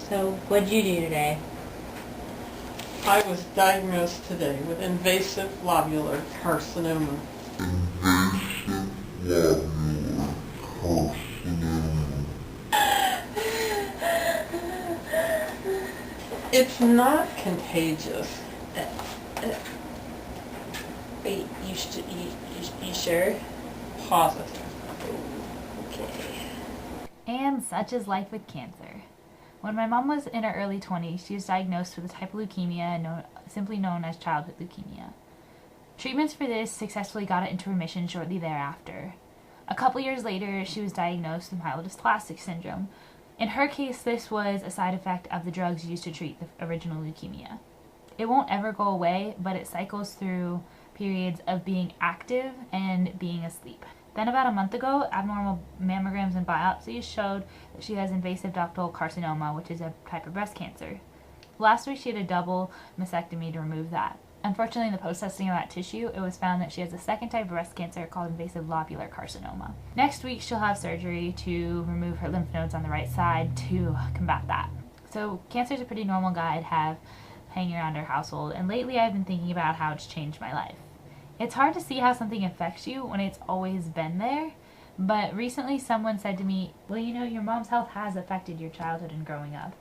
So, what'd you do today? I was diagnosed today with invasive lobular carcinoma. It's not contagious. Wait, you sure? Positive. Okay. And such is life with cancer. When my mom was in her early 20s, she was diagnosed with a type of leukemia simply known as childhood leukemia. Treatments for this successfully got it into remission shortly thereafter. A couple years later, she was diagnosed with myelodysplastic syndrome. In her case, this was a side effect of the drugs used to treat the original leukemia. It won't ever go away, but it cycles through periods of being active and being asleep. Then about a month ago, abnormal mammograms and biopsies showed that she has invasive ductal carcinoma, which is a type of breast cancer. Last week, she had a double mastectomy to remove that. Unfortunately, in the post-testing of that tissue, it was found that she has a second type of breast cancer called invasive lobular carcinoma. Next week, she'll have surgery to remove her lymph nodes on the right side to combat that. So cancer is a pretty normal guy to have hanging around our household, and lately I've been thinking about how it's changed my life. It's hard to see how something affects you when it's always been there, but recently someone said to me, well, you know, your mom's health has affected your childhood and growing up.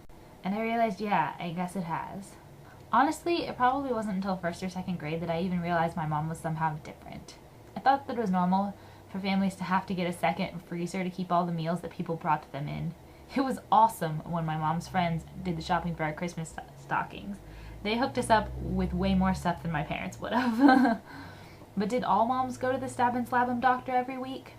And I realized, yeah, I guess it has. Honestly, it probably wasn't until 1st or 2nd grade that I even realized my mom was somehow different. I thought that it was normal for families to have to get a second freezer to keep all the meals that people brought to them in. It was awesome when my mom's friends did the shopping for our Christmas stockings. They hooked us up with way more stuff than my parents would have. But did all moms go to the stab and slab 'em doctor every week?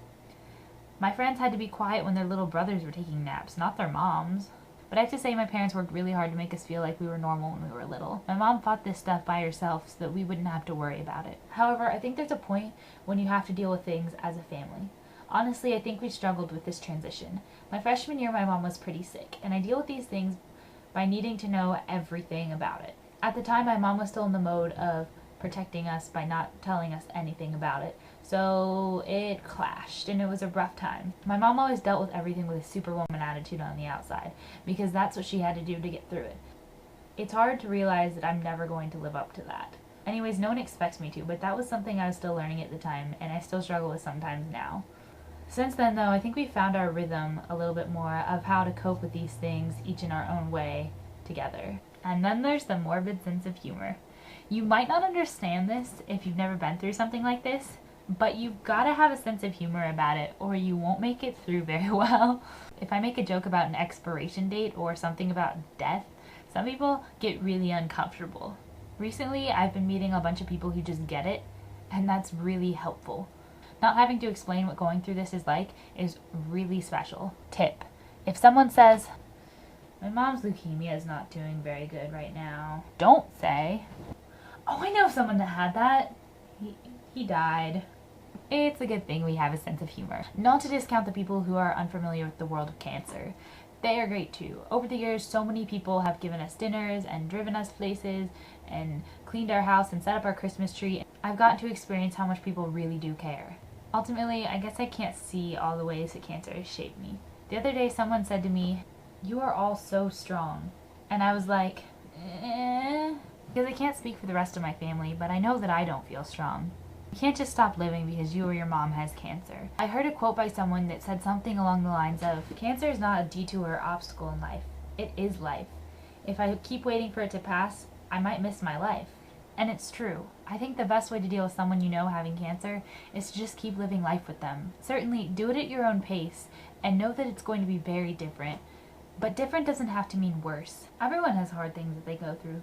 My friends had to be quiet when their little brothers were taking naps, not their moms. But I have to say my parents worked really hard to make us feel like we were normal when we were little. My mom fought this stuff by herself so that we wouldn't have to worry about it. However, I think there's a point when you have to deal with things as a family. Honestly, I think we struggled with this transition. My freshman year, my mom was pretty sick, and I deal with these things by needing to know everything about it. At the time, my mom was still in the mode of protecting us by not telling us anything about it. So it clashed, and it was a rough time. My mom always dealt with everything with a superwoman attitude on the outside, because that's what she had to do to get through it. It's hard to realize that I'm never going to live up to that. Anyways, no one expects me to, but that was something I was still learning at the time, and I still struggle with sometimes now. Since then, though, I think we found our rhythm a little bit more of how to cope with these things, each in our own way, together. And then there's the morbid sense of humor. You might not understand this if you've never been through something like this, but you've got to have a sense of humor about it or you won't make it through very well. If I make a joke about an expiration date or something about death, some people get really uncomfortable. Recently, I've been meeting a bunch of people who just get it, and that's really helpful. Not having to explain what going through this is like is really special. Tip: if someone says, my mom's leukemia is not doing very good right now, don't say, oh, I know someone that had that. He died. It's a good thing we have a sense of humor. Not to discount the people who are unfamiliar with the world of cancer. They are great too. Over the years, so many people have given us dinners and driven us places and cleaned our house and set up our Christmas tree. I've gotten to experience how much people really do care. Ultimately, I guess I can't see all the ways that cancer has shaped me. The other day, someone said to me, you are all so strong. And I was like, because I can't speak for the rest of my family, but I know that I don't feel strong. You can't just stop living because you or your mom has cancer. I heard a quote by someone that said something along the lines of, cancer is not a detour or obstacle in life. It is life. If I keep waiting for it to pass, I might miss my life. And it's true. I think the best way to deal with someone you know having cancer is to just keep living life with them. Certainly, do it at your own pace, and know that it's going to be very different. But different doesn't have to mean worse. Everyone has hard things that they go through.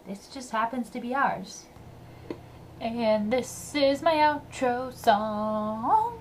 This just happens to be ours. And this is my outro song.